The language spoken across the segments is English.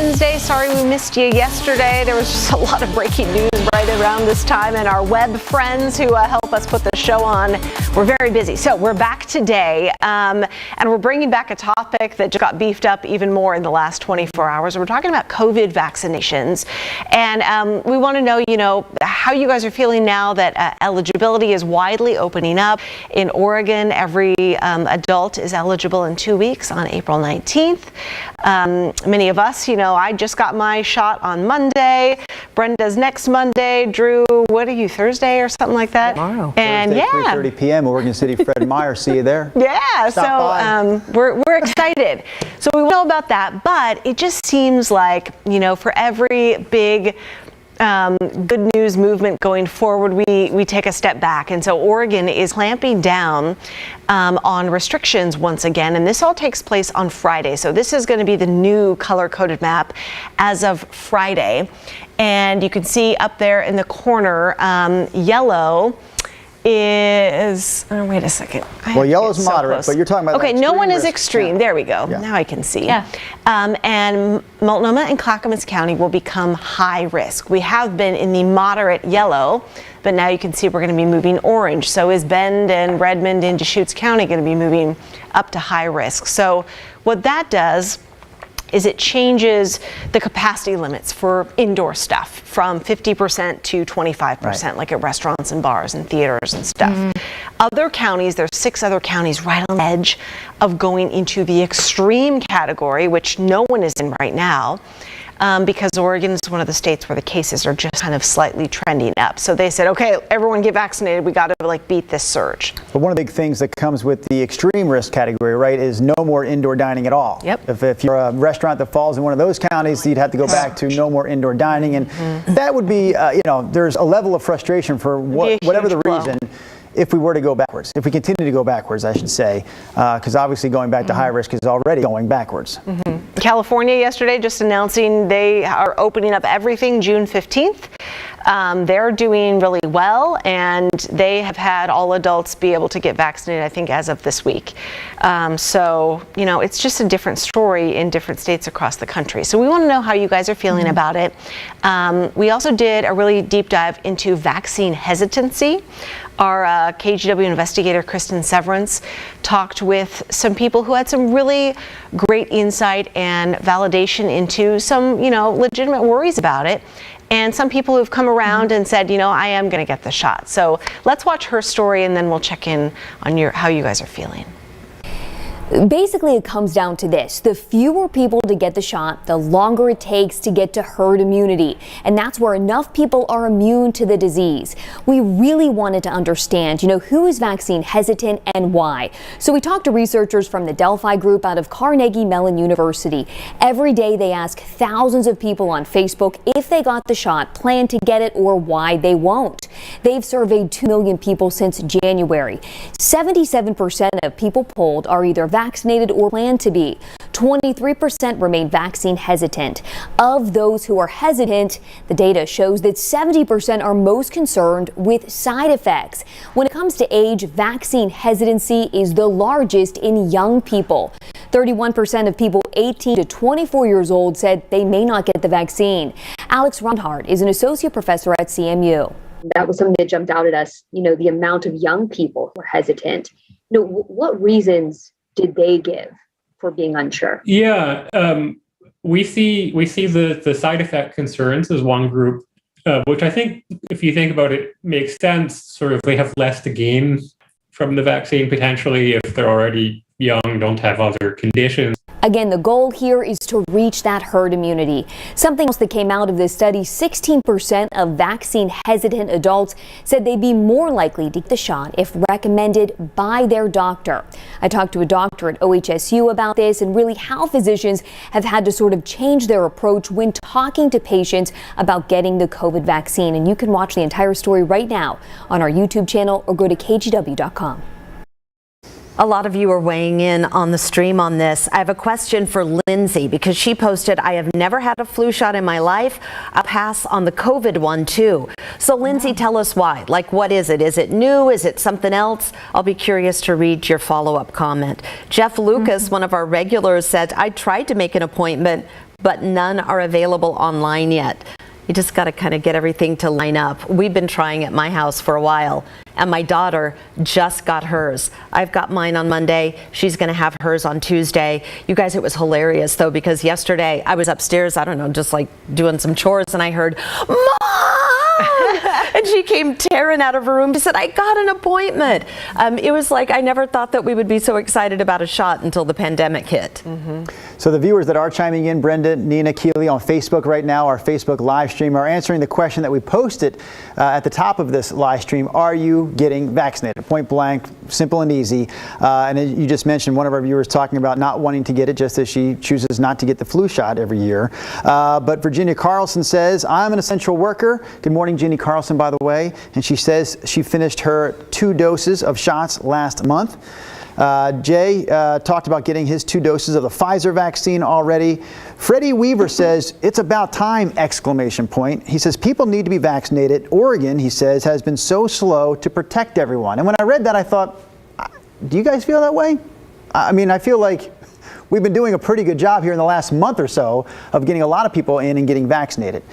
Wednesday. Sorry we missed you yesterday. There was just a lot of breaking news right around this time, and our web friends who help us put the show on were very busy. So we're back today, and we're bringing back a topic that just got beefed up even more in the last 24 hours. We're talking about COVID vaccinations, and we want to know, how you guys are feeling now that eligibility is widely opening up. In Oregon, every adult is eligible in 2 weeks on April 19th. Many of us, I just got my shot on Monday. Brenda's next Monday. Drew, what are you, Thursday or something like that? Tomorrow. And Thursday, yeah. 3:30 p.m. Oregon City. Fred Meyer, see you there. Yeah, Stop so we're excited. So we know about that, but it just seems like, for every big good news movement going forward, we take a step back. And so Oregon is clamping down on restrictions once again, and this all takes place on Friday. So this is going to be the new color-coded map as of Friday. And you can see up there in the corner, yellow is, wait a second. Well, yellow's moderate, but you're talking about okay, no one is risk. extreme. Yeah. There we go. Yeah. Now I can see. Yeah. And Multnomah and Clackamas County will become high risk. We have been in the moderate yellow, but now you can see we're going to be moving orange. So is Bend and Redmond and Deschutes County going to be moving up to high risk? So what that does is it changes the capacity limits for indoor stuff from 50% to 25%, like at restaurants and bars and theaters and stuff. Other counties, there's 6 other counties right on the edge of going into the extreme category, which no one is in right now. Because Oregon is one of the states where the cases are just kind of slightly trending up. So they said, okay, everyone get vaccinated. We got to beat this surge. But one of the big things that comes with the extreme risk category, right, is no more indoor dining at all. Yep. If you're a restaurant that falls in one of those counties, you'd have to go back to no more indoor dining. And that would be, there's a level of frustration for whatever the reason. If we were to go backwards, if we continue to go backwards, I should say, because obviously going back to high risk is already going backwards. California yesterday just announcing they are opening up everything June 15th. They're doing really well, and they have had all adults be able to get vaccinated, I think, as of this week. So, it's just a different story in different states across the country. So we want to know how you guys are feeling about it. We also did a really deep dive into vaccine hesitancy. Our KGW investigator, Kristen Severance, talked with some people who had some really great insight and validation into some, legitimate worries about it. And some people who've come around and said, I am going to get the shot. So let's watch her story, and then we'll check in on how you guys are feeling. Basically, it comes down to this. The fewer people to get the shot, the longer it takes to get to herd immunity. And that's where enough people are immune to the disease. We really wanted to understand, who is vaccine hesitant and why. So we talked to researchers from the Delphi group out of Carnegie Mellon University. Every day they ask thousands of people on Facebook if they got the shot, plan to get it, or why they won't. They've surveyed 2 million people since January. 77% of people polled are either vaccinated or plan to be. 23% remain vaccine hesitant. Of those who are hesitant, the data shows that 70% are most concerned with side effects. When it comes to age, vaccine hesitancy is the largest in young people. 31% of people 18 to 24 years old said they may not get the vaccine. Alex Rundhart is an associate professor at CMU. That was something that jumped out at us, the amount of young people who are hesitant. What reasons did they give for being unsure? Yeah, we see the side effect concerns as one group, which I think, if you think about it, makes sense. Sort of, they have less to gain from the vaccine potentially if they're already young, don't have other conditions. Again, the goal here is to reach that herd immunity. Something else that came out of this study, 16% of vaccine hesitant adults said they'd be more likely to get the shot if recommended by their doctor. I talked to a doctor at OHSU about this and really how physicians have had to sort of change their approach when talking to patients about getting the COVID vaccine. And you can watch the entire story right now on our YouTube channel or go to kgw.com. A lot of you are weighing in on the stream on this. I have a question for Lindsay because she posted, I have never had a flu shot in my life. I'll pass on the COVID one too. So Lindsay, tell us why. Like, what is it? Is it new? Is it something else? I'll be curious to read your follow-up comment. Jeff Lucas, one of our regulars, said, I tried to make an appointment, but none are available online yet. You just got to kind of get everything to line up. We've been trying at my house for a while, and my daughter just got hers. I've got mine on Monday. She's going to have hers on Tuesday. You guys, it was hilarious, though, because yesterday I was upstairs, I don't know, just like doing some chores, and I heard, "Mom!" And she came tearing out of her room. She said, "I got an appointment." It was like I never thought that we would be so excited about a shot until the pandemic hit. So the viewers that are chiming in, Brenda, Nina, Keely on Facebook right now, our Facebook live stream, are answering the question that we posted at the top of this live stream. Are you getting vaccinated? Point blank, simple and easy. And you just mentioned one of our viewers talking about not wanting to get it, just as she chooses not to get the flu shot every year. But Virginia Carlson says, I'm an essential worker. Good morning, Jeannie Carlson, by the way. And she says she finished her 2 doses of shots last month. Jay talked about getting his 2 doses of the Pfizer vaccine already. Freddie Weaver says, it's about time, exclamation point. He says, people need to be vaccinated. Oregon, he says, has been so slow to protect everyone. And when I read that, I thought, do you guys feel that way? I mean, I feel like we've been doing a pretty good job here in the last month or so of getting a lot of people in and getting vaccinated.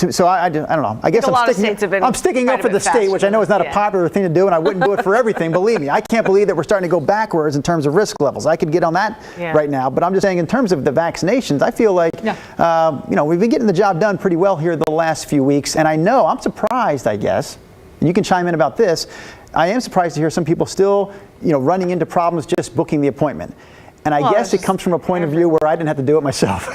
So I don't know. I guess I'm sticking up for the state, which I know is not a popular thing to do, and I wouldn't do it for everything. Believe me, I can't believe that we're starting to go backwards in terms of risk levels. I could get on that right now, but I'm just saying in terms of the vaccinations, I feel like we've been getting the job done pretty well here the last few weeks, and I know I'm surprised. I guess, and you can chime in about this. I am surprised to hear some people still, running into problems just booking the appointment. And I guess it comes from a point of view where I didn't have to do it myself.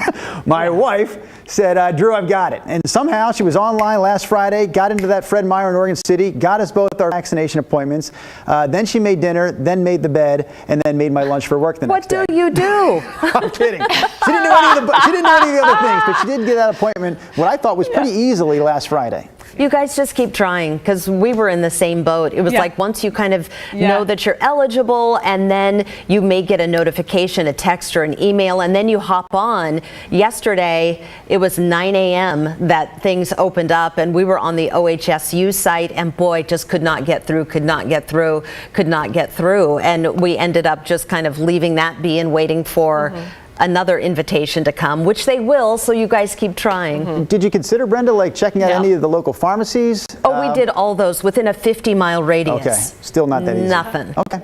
My wife said, Drew, I've got it. And somehow she was online last Friday, got into that Fred Meyer in Oregon City, got us both our vaccination appointments. Then she made dinner, then made the bed, and then made my lunch for work the next day. What do you do? I'm kidding. She didn't do any of the other things, but she did get that appointment, what I thought was pretty easily last Friday. You guys just keep trying, because we were in the same boat. It was like once you kind of know that you're eligible, and then you may get a notification, a text or an email, and then you hop on. Yesterday, it was 9 a.m. that things opened up, and we were on the OHSU site, and boy, just could not get through. And we ended up just kind of leaving that be and waiting for another invitation to come, which they will, so you guys keep trying. Did you consider, Brenda, checking out any of the local pharmacies? Oh, we did all those within a 50-mile radius. Okay, still not that easy. Nothing. Okay.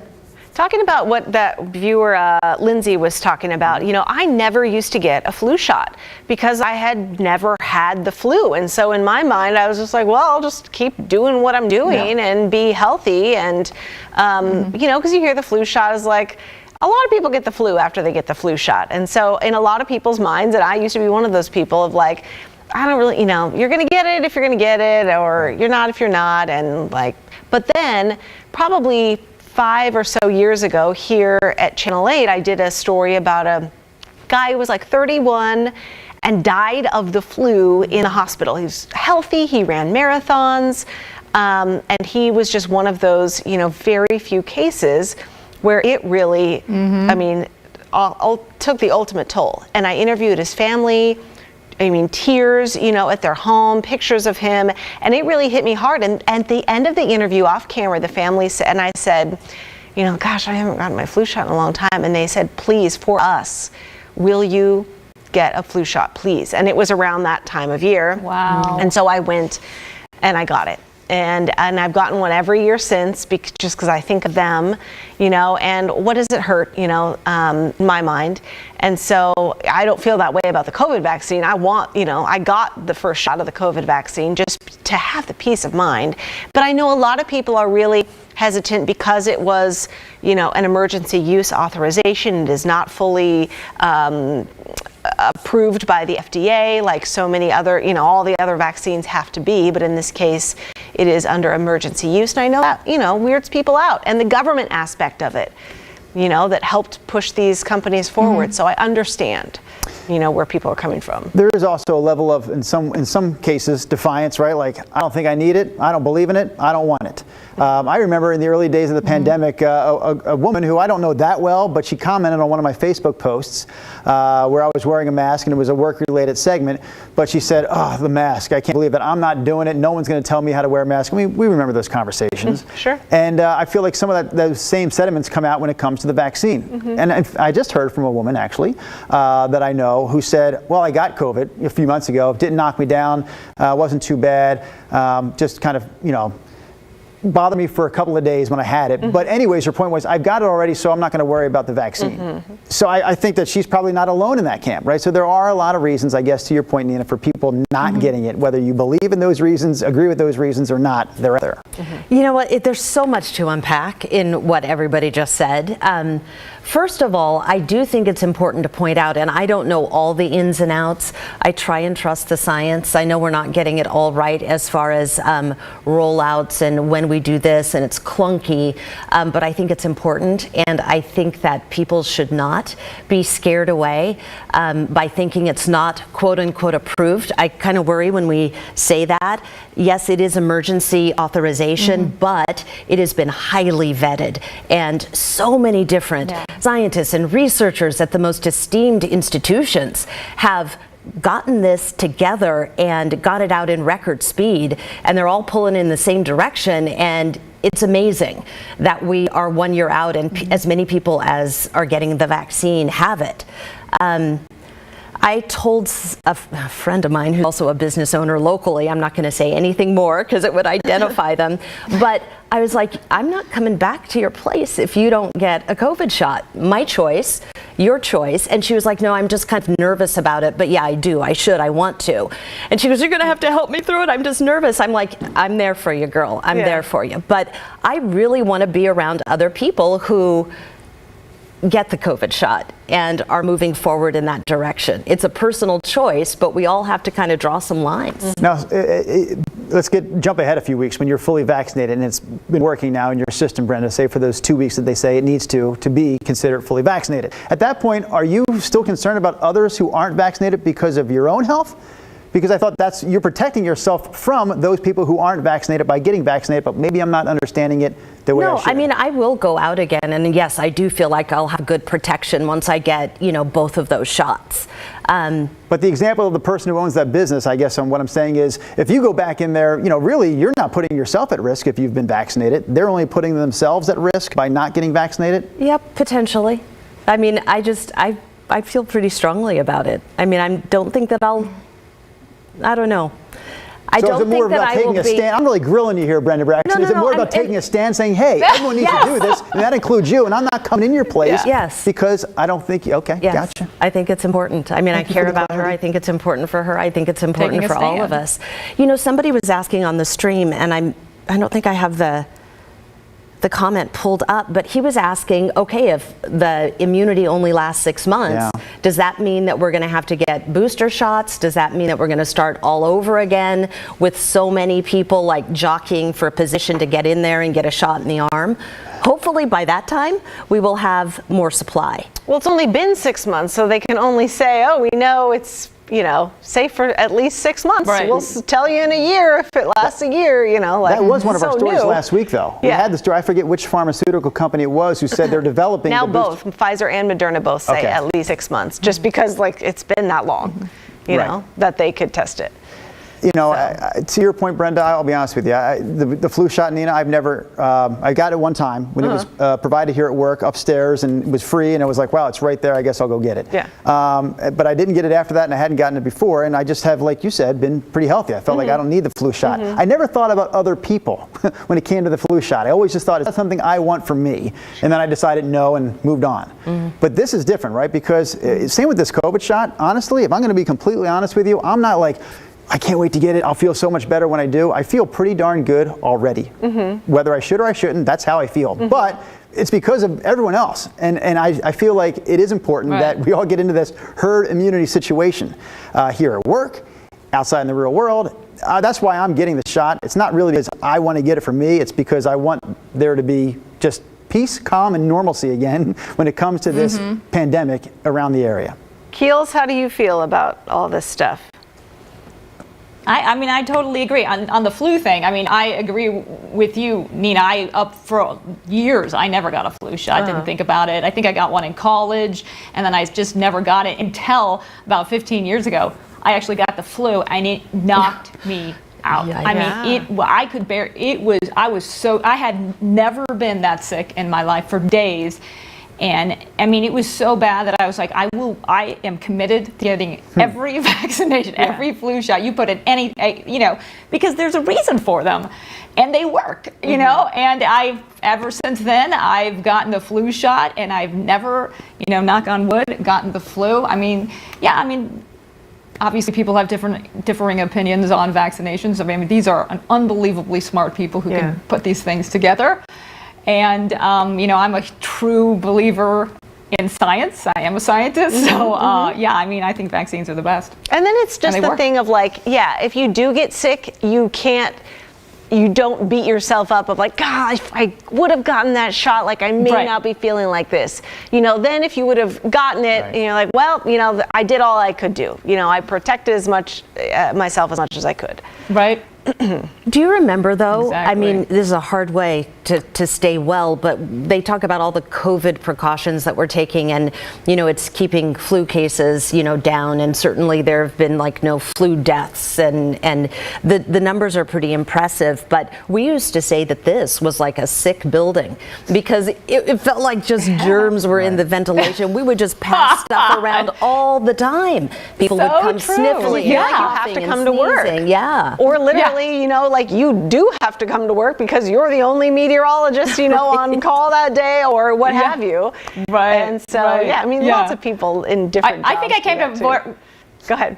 Talking about what that viewer, Lindsay, was talking about, I never used to get a flu shot because I had never had the flu. And so in my mind, I was just like, well, I'll just keep doing what I'm doing and be healthy. And, because you hear the flu shot is like, a lot of people get the flu after they get the flu shot. And so in a lot of people's minds, and I used to be one of those people of like, I don't really, you're going to get it if you're going to get it, or you're not if you're not. And but then probably 5 or so years ago here at Channel 8, I did a story about a guy who was 31 and died of the flu in the hospital. He was healthy, he ran marathons, and he was just one of those, very few cases where it really, took the ultimate toll. And I interviewed his family, tears, at their home, pictures of him, and it really hit me hard. And at the end of the interview off camera, the family said, and I said, gosh, I haven't gotten my flu shot in a long time. And they said, please, for us, will you get a flu shot, please? And it was around that time of year. Wow. And so I went and I got it. And I've gotten one every year since, just because I think of them, and what does it hurt, in my mind. And so I don't feel that way about the COVID vaccine. I got the first shot of the COVID vaccine just to have the peace of mind. But I know a lot of people are really hesitant because it was, an emergency use authorization. It is not fully approved by the FDA, like so many other, all the other vaccines have to be, but in this case, it is under emergency use. And I know that, weirds people out, and the government aspect of it, that helped push these companies forward. So I understand, where people are coming from. There is also a level of, in some cases, defiance, right? Like, I don't think I need it. I don't believe in it. I don't want it. I remember in the early days of the pandemic, a woman who I don't know that well, but she commented on one of my Facebook posts where I was wearing a mask, and it was a work-related segment. But she said, "Oh, the mask! I can't believe it. I'm not doing it. No one's going to tell me how to wear a mask." We remember those conversations. Sure. And I feel like some of those same sentiments come out when it comes to the vaccine. And I just heard from a woman, actually, that I know, know who said, well, I got COVID a few months ago, didn't knock me down, wasn't too bad, just kind of, bothered me for a couple of days when I had it. But anyways, her point was, I've got it already, so I'm not going to worry about the vaccine. So I think that she's probably not alone in that camp, right? So there are a lot of reasons, I guess, to your point, Nina, for people not getting it, whether you believe in those reasons, agree with those reasons or not, they're there. You know what, there's so much to unpack in what everybody just said. First of all, I do think it's important to point out, and I don't know all the ins and outs. I try and trust the science. I know we're not getting it all right as far as rollouts and when we do this, and it's clunky, but I think it's important, and I think that people should not be scared away by thinking it's not quote unquote approved. I kind of worry when we say that. Yes, it is emergency authorization, but it has been highly vetted, and so many different scientists and researchers at the most esteemed institutions have gotten this together and got it out in record speed, and they're all pulling in the same direction, and it's amazing that we are 1 year out and as many people as are getting the vaccine have it. I told a friend of mine who's also a business owner locally, I'm not going to say anything more because it would identify them, but I was like, I'm not coming back to your place if you don't get a COVID shot. My choice, your choice. And she was like, no, I'm just kind of nervous about it, but yeah, I do, I should, I want to. And she goes, you're going to have to help me through it. I'm just nervous. I'm like, I'm there for you, girl. I'm there for you. But I really want to be around other people who get the COVID shot and are moving forward in that direction. It's a personal choice, but we all have to kind of draw some lines. Now, let's jump ahead a few weeks when you're fully vaccinated and it's been working now in your system, Brenda, say for those 2 weeks that they say it needs to be considered fully vaccinated. At that point, are you still concerned about others who aren't vaccinated because of your own health? Because I thought you're protecting yourself from those people who aren't vaccinated by getting vaccinated, but maybe I'm not understanding it the way I should. No, I mean, I will go out again, and yes, I do feel like I'll have good protection once I get, both of those shots. But the example of the person who owns that business, I guess, what I'm saying is, if you go back in there, really, you're not putting yourself at risk if you've been vaccinated. They're only putting themselves at risk by not getting vaccinated? Yep, potentially. I mean, I feel pretty strongly about it. I mean, I don't think that I don't know. I so don't is it more think about that taking a stand? I'm really grilling you here, Brenda Braxton. Is it more about taking a stand, saying, hey, everyone needs to do this, and that includes you, and I'm not coming in your place because I don't think you, gotcha. I think it's important. I mean, I care about her. I think it's important for her. I think it's important for all of us. Somebody was asking on the stream, and I don't think I have the comment pulled up, but he was asking, okay, if the immunity only lasts 6 months, does that mean that we're going to have to get booster shots? Does that mean that we're going to start all over again with so many people like jockeying for a position to get in there and get a shot in the arm? Hopefully by that time, we will have more supply. Well, it's only been 6 months, so they can only say, oh, we know it's safe for at least 6 months. Right. We'll tell you in a year if it lasts a year, That was one of our stories last week, though. We had the story, I forget which pharmaceutical company it was, who said they're developing now both, Pfizer and Moderna both say at least 6 months, just because it's been that long, that they could test it. To your point, Brenda, I'll be honest with you. The flu shot, Nina, I've never, I got it one time when it was provided here at work upstairs and it was free, and I was like, wow, it's right there. I guess I'll go get it. Yeah. But I didn't get it after that, and I hadn't gotten it before, and I just have, like you said, been pretty healthy. I felt like I don't need the flu shot. I never thought about other people when it came to the flu shot. I always just thought it's something I want for me, and then I decided no and moved on. But this is different, right? Because same with this COVID shot, honestly, if I'm going to be completely honest with you, I'm not like, I can't wait to get it. I'll feel so much better when I do. I feel pretty darn good already. Whether I should or I shouldn't, that's how I feel. But it's because of everyone else. And I feel like it is important that we all get into this herd immunity situation here at work, outside in the real world. That's why I'm getting the shot. It's not really because I want to get it for me. It's because I want there to be just peace, calm, and normalcy again when it comes to this pandemic around the area. Keels, how do you feel about all this stuff? I mean, I totally agree on the flu thing. I mean, I agree with you, Nina. Up for years, I never got a flu shot. Didn't think about it. I think I got one in college, and then I just never got it until about 15 years ago. I actually got the flu, and it knocked me out. I mean, I could bear. I had never been that sick in my life for days. And I mean, it was so bad that I was like, I am committed to getting every vaccination, every flu shot. You put in any, because there's a reason for them and they work, you know, and ever since then, I've gotten the flu shot and I've never, knock on wood, gotten the flu. I mean, obviously people have differing opinions on vaccinations. I mean, these are unbelievably smart people who can put these things together. And, I'm a true believer in science. I am a scientist. So, I think vaccines are the best. And then it's just the thing of like, if you do get sick, you don't beat yourself up of like, God, if I would have gotten that shot, like I may not be feeling like this. Then if you would have gotten it, you're like, well, I did all I could do. I protected myself as much as I could. Right. Do you remember, though? Exactly. I mean, this is a hard way to stay well, but they talk about all the COVID precautions that we're taking, and, it's keeping flu cases, down, and certainly there have been, no flu deaths, and the numbers are pretty impressive, but we used to say that this was like a sick building, because it felt like just germs were in the ventilation. We would just pass stuff around all the time. People would come sniffling. You have to come to work. Yeah. Or literally, you do have to come to work because you're the only meteorologist, on call that day or what have you. Right. And so, lots of people in different I think I came to work. Go ahead.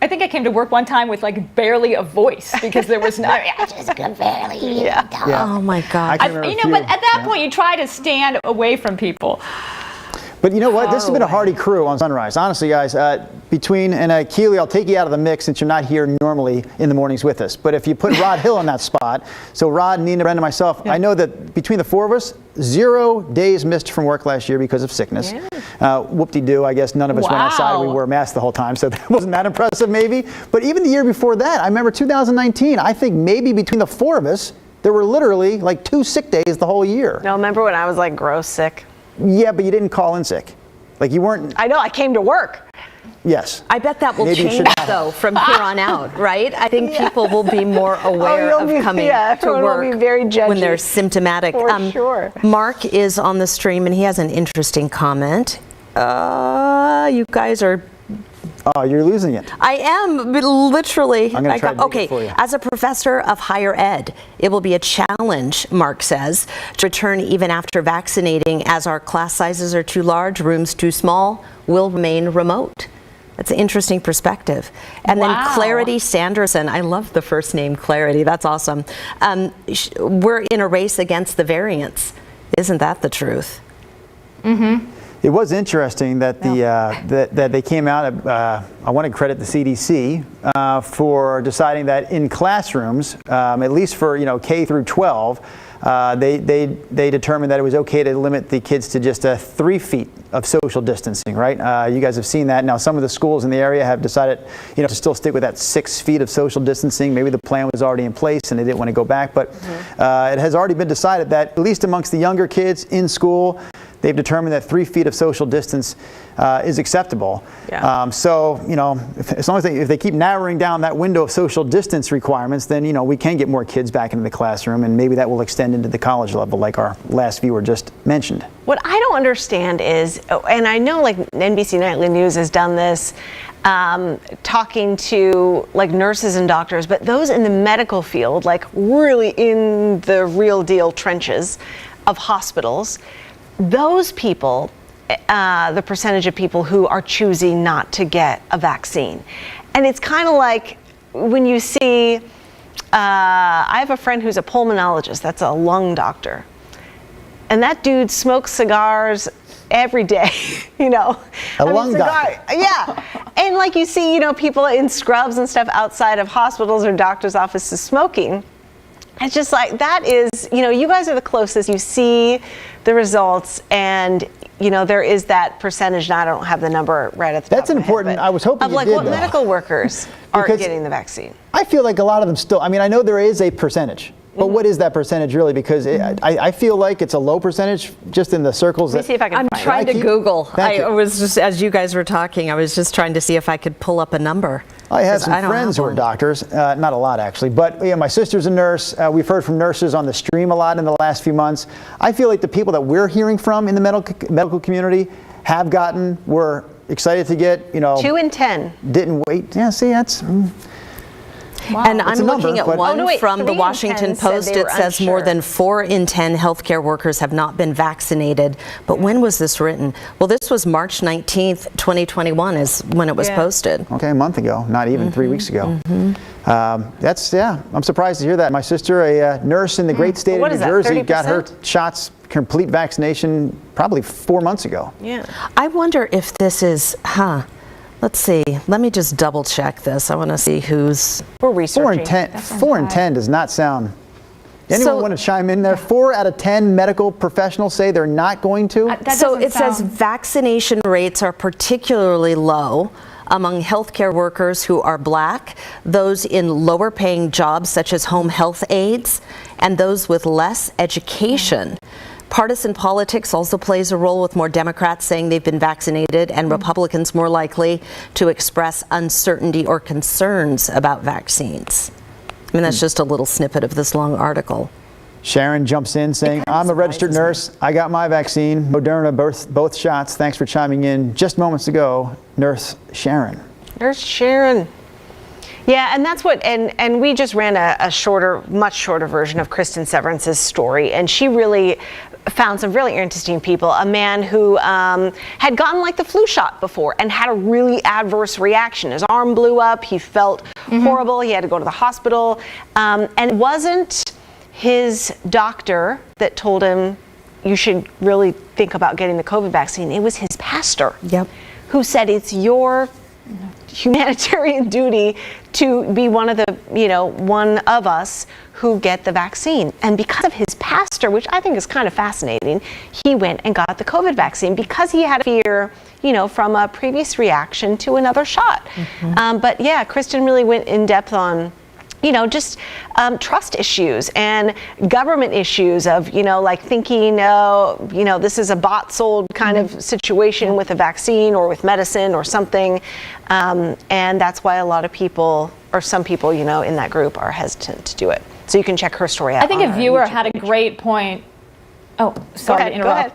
I think I came to work one time with barely a voice because there was no. Just barely. Oh my God. But at that point, you try to stand away from people. But you know what? This has been a hardy crew on Sunrise. Honestly, guys, and Keely, I'll take you out of the mix since you're not here normally in the mornings with us. But if you put Rod Hill in that spot, so Rod, Nina, Brenda, myself, I know that between the four of us, 0 days missed from work last year because of sickness. Whoop-de-doo, I guess none of us went outside. We wore masks the whole time, so that wasn't that impressive maybe. But even the year before that, I remember 2019, I think maybe between the four of us, there were literally 2 sick days the whole year. No, remember when I was gross sick? Yeah, but you didn't call in sick. You weren't. I know, I came to work. Yes. I bet that will change, though, from here on out, right? I think people will be more aware of coming to work will be very judgy when they're symptomatic. For sure. Mark is on the stream, and he has an interesting comment. You guys are... Oh, you're losing it. I am, but literally. I'm going to try to make it for you. As a professor of higher ed, it will be a challenge, Mark says, to return even after vaccinating, as our class sizes are too large, rooms too small, will remain remote. That's an interesting perspective. And then Clarity Sanderson, I love the first name Clarity, that's awesome. We're in a race against the variants. Isn't that the truth? Mm-hmm. It was interesting that that they came out. I want to credit the CDC for deciding that in classrooms, at least for K through 12, they determined that it was okay to limit the kids to just 3 feet of social distancing. Right? You guys have seen that. Now some of the schools in the area have decided to still stick with that 6 feet of social distancing. Maybe the plan was already in place and they didn't want to go back, but it has already been decided that at least amongst the younger kids in school, they've determined that 3 feet of social distance is acceptable. So, as long as if they keep narrowing down that window of social distance requirements, then, we can get more kids back into the classroom, and maybe that will extend into the college level, like our last viewer just mentioned. What I don't understand is, and I know NBC Nightly News has done this, talking to nurses and doctors, but those in the medical field, really in the real deal trenches of hospitals, those people, the percentage of people who are choosing not to get a vaccine. And it's kind of like when you see, I have a friend who's a pulmonologist, that's a lung doctor. And that dude smokes cigars every day, A lung doctor. Yeah. And you see, people in scrubs and stuff outside of hospitals or doctors' offices smoking. It's just that is, you guys are the closest. You see the results, and there is that percentage. Now I don't have the number right at the top. That's important. I was hoping you did, what medical workers aren't getting the vaccine. I feel like a lot of them still. I mean, I know there is a percentage. But what is that percentage really? Because I feel like it's a low percentage just in the circles. Let me see if I can I'm find trying it. to Google. Thank you. I was just, as you guys were talking, I was just trying to see if I could pull up a number. I have 'Cause some I don't friends have who are one. doctors, not a lot actually, but yeah, my sister's a nurse. We've heard from nurses on the stream a lot in the last few months. I feel like the people that we're hearing from in the medical community have gotten, were excited to get, 2 in 10. didn't wait. Yeah, see, that's. And I'm a number, looking at but- one Oh, no, wait, from 3 the in Washington 10 said Post. they It were says more unsure. than 4 in 10 healthcare workers have not been vaccinated. But when was this written? Well, this was March 19th, 2021 is when it was posted. Okay, a month ago, not even 3 weeks ago. I'm surprised to hear that. My sister, a nurse in the great state What of is New that, Jersey, got her 30%? shots, complete vaccination, probably 4 months ago. Yeah. I wonder if this is, let's see. Let me just double check this. I want to see who's. We're 4 researching. in 10. 4 in 10 does not sound. Anyone So- want to chime in there? 4 out of 10 medical professionals say they're not going to. So it says vaccination rates are particularly low among healthcare workers who are Black, those in lower paying jobs such as home health aides, and those with less education. Partisan politics also plays a role, with more Democrats saying they've been vaccinated and Republicans more likely to express uncertainty or concerns about vaccines. I mean, that's just a little snippet of this long article. Sharon jumps in saying, I'm a registered nurse. I got my vaccine, Moderna, both shots. Thanks for chiming in just moments ago, Nurse Sharon. Nurse Sharon. Yeah, and that's what, and we just ran a shorter, much shorter version of Kristen Severance's story, and she really found some really interesting people. A man who had gotten like the flu shot before and had a really adverse reaction. His arm blew up, he felt horrible, he had to go to the hospital, and it wasn't his doctor that told him you should really think about getting the COVID vaccine. It was his pastor who said it's your humanitarian duty to be one of us who get the vaccine. And because of his pastor, which I think is kind of fascinating, he went and got the COVID vaccine because he had fear, from a previous reaction to another shot. But yeah, Kristen really went in depth on just trust issues and government issues of, like thinking, this is a bot sold kind of situation with a vaccine or with medicine or something. And that's why a lot of people, or some people, in that group are hesitant to do it. So you can check her story out. I think a viewer had a great point. Oh, sorry to interrupt. Go ahead.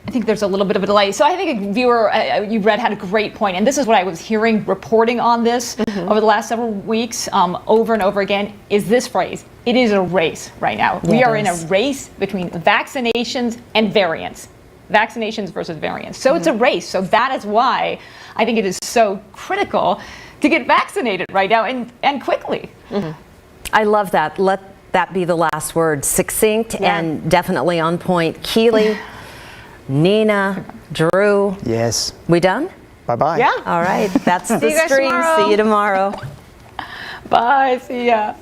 I think there's a little bit of a delay. So I think a viewer you read had a great point, and this is what I was hearing reporting on this over the last several weeks, over and over again, is this phrase: it is a race right now. Yeah, we are it in a is. race between vaccinations and variants. Vaccinations versus variants. So it's a race. So that is why I think it is so critical to get vaccinated right now and quickly. I love that. Let that be the last word. Succinct and definitely on point. Keely, Nina, Drew. Yes. We done? Bye-bye. Yeah. All right. That's the you guys stream. tomorrow. See you tomorrow. Bye. See ya.